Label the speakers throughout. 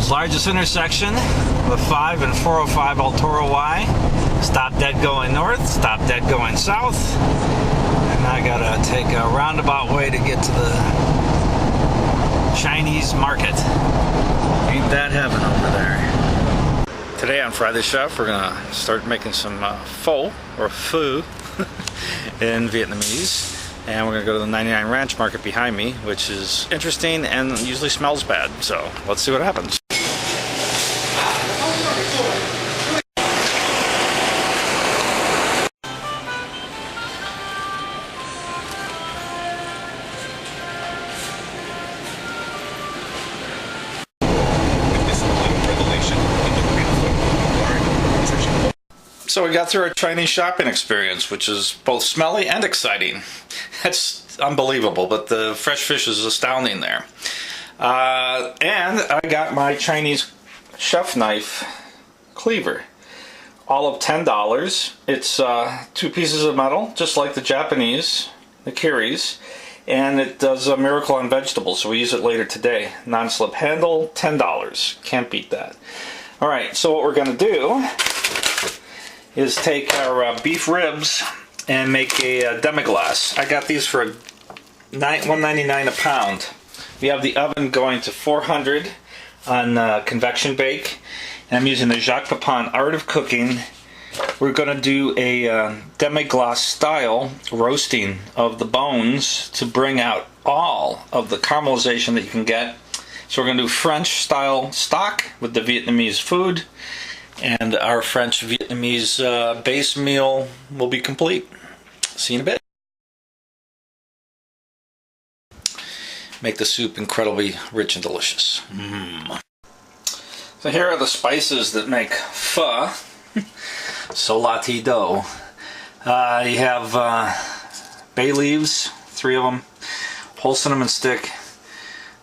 Speaker 1: World's largest intersection, the 5 and 405 El Toro Y. Stop dead going north, stop dead going south. And I gotta take a roundabout way to get to the Chinese market. Ain't that heaven over there. Today on Friday Chef, we're gonna start making some pho, or pho, in Vietnamese. And we're gonna go to the 99 Ranch Market behind me, which is interesting and usually smells bad. So let's see what happens. So we got through our Chinese shopping experience, which is both smelly and exciting. That's unbelievable, but the fresh fish is astounding there. And I got my Chinese chef knife cleaver, all of $10. It's 2 pieces of metal, just like the Japanese, the Kiris, and it does a miracle on vegetables, so we use it later today. Non-slip handle, $10. Can't beat that. All right, so what we're going to do is take our beef ribs and make a demi-glace. I got these for $1.99 a pound. We have the oven going to 400 on convection bake, and I'm using the Jacques Pepin Art of Cooking. We're going to do a demi-glace style roasting of the bones to bring out all of the caramelization that you can get. So we're going to do French style stock with the Vietnamese food, and our French Vietnamese base meal will be complete. See you in a bit. Make the soup incredibly rich and delicious. So here are the spices that make pho. Solati dough. You have bay leaves, 3 of them, whole cinnamon stick,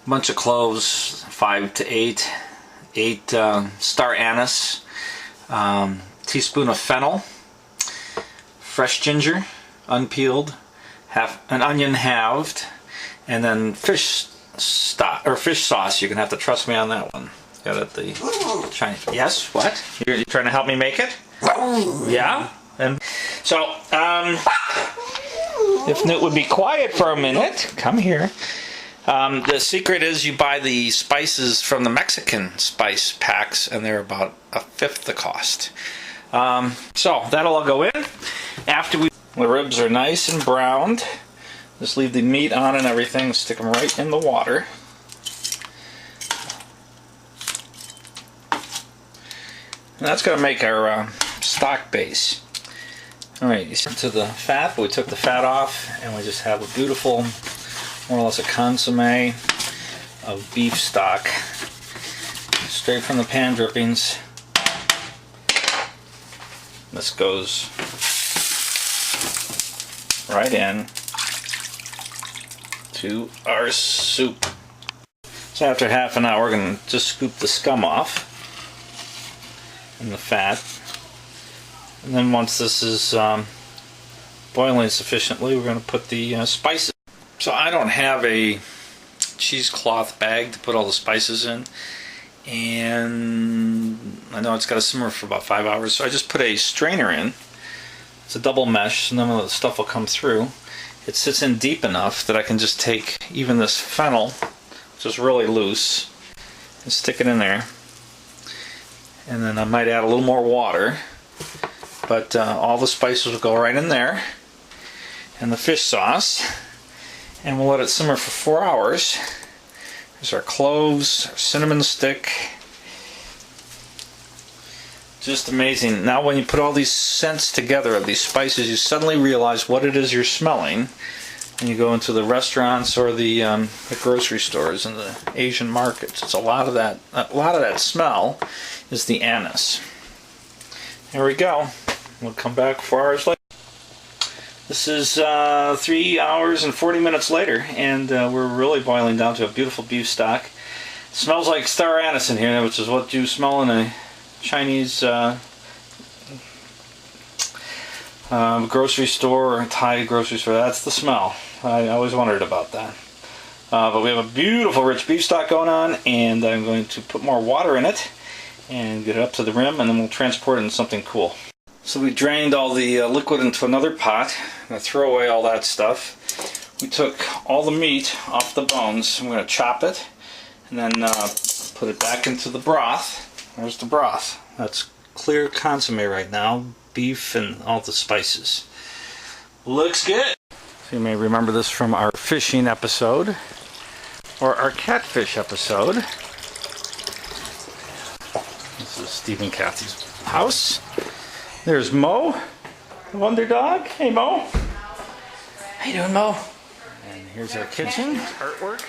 Speaker 1: a bunch of cloves, 5 to 8, 8 star anise, teaspoon of fennel, fresh ginger, unpeeled, an onion halved, and then fish stock or fish sauce. You're gonna have to trust me on that one. Got it, the Chinese. Yes, what? You're trying to help me make it? Yeah. And so, if Newt would be quiet for a minute, come here. The secret is you buy the spices from the Mexican spice packs, and they're about 1/5 the cost. So that'll all go in. After the ribs are nice and browned, just leave the meat on and everything, stick them right in the water. And that's going to make our stock base. Alright, you sent to the fat, but we took the fat off, and we just have a beautiful, more or less a consomme of beef stock, straight from the pan drippings. This goes right in to our soup. So after half an hour, we're going to just scoop the scum off and the fat. And then once this is boiling sufficiently, we're going to put the spices. So I don't have a cheesecloth bag to put all the spices in, and I know it's got to simmer for about 5 hours, so I just put a strainer in. It's a double mesh, so none of the stuff will come through. It sits in deep enough that I can just take even this fennel, which is really loose, and stick it in there. And then I might add a little more water, but all the spices will go right in there, and the fish sauce. And we'll let it simmer for 4 hours. There's our cloves, our cinnamon stick. Just amazing. Now when you put all these scents together of these spices, you suddenly realize what it is you're smelling when you go into the restaurants or the grocery stores and the Asian markets. It's a lot of that smell is the anise. Here we go. We'll come back 4 hours later. This is 3 hours and 40 minutes later, and we're really boiling down to a beautiful beef stock. It smells like star anise in here, which is what you smell in a Chinese grocery store or Thai grocery store. That's the smell. I always wondered about that. But we have a beautiful rich beef stock going on, and I'm going to put more water in it and get it up to the rim, and then we'll transport it into something cool. So we drained all the liquid into another pot. I'm going to throw away all that stuff. We took all the meat off the bones. I'm going to chop it and then put it back into the broth. There's the broth. That's clear consommé right now. Beef and all the spices. Looks good. So you may remember this from our fishing episode or our catfish episode. This is Steve and Kathy's house. There's Mo, the wonder dog. Hey Mo. How you doing, Mo? And here's our kitchen. Artwork.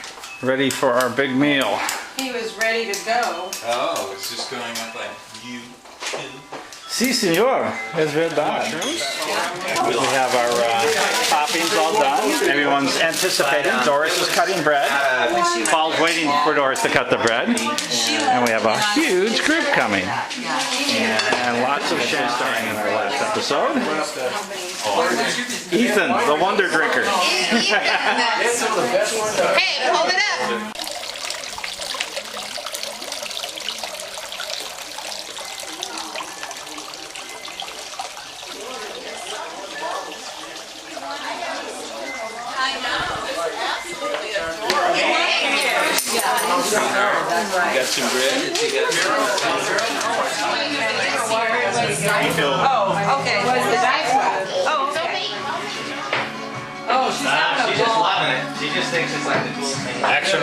Speaker 1: Ready for our big meal.
Speaker 2: He was ready to go.
Speaker 3: Oh, it's just going up on YouTube.
Speaker 1: Si, senor. Es verdad. We have our toppings all done. Everyone's anticipating. Doris is cutting bread. Paul's waiting for Doris to cut the bread. And we have a huge group coming. And lots of champagne in our last episode. Ethan, the wonder drinker.
Speaker 2: Hey, hold it up.
Speaker 3: Got some bread?
Speaker 2: Oh, okay. What is the dice? Oh, okay. Oh, she's just loving it. She just thinks it's like the coolest thing.
Speaker 1: Action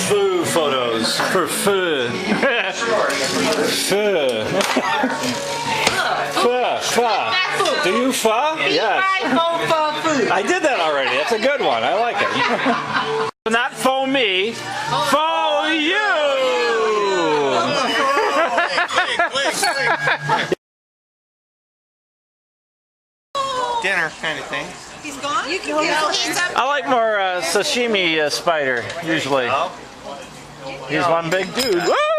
Speaker 1: pho photos for pho. Pho. Pho. Do you pho? Yes. I did that already. That's a good one. I like it. Not pho me, pho you.
Speaker 3: Dinner kind of thing.
Speaker 2: He's gone? You can get
Speaker 1: I like more sashimi spider, usually. He's one big dude. Woo!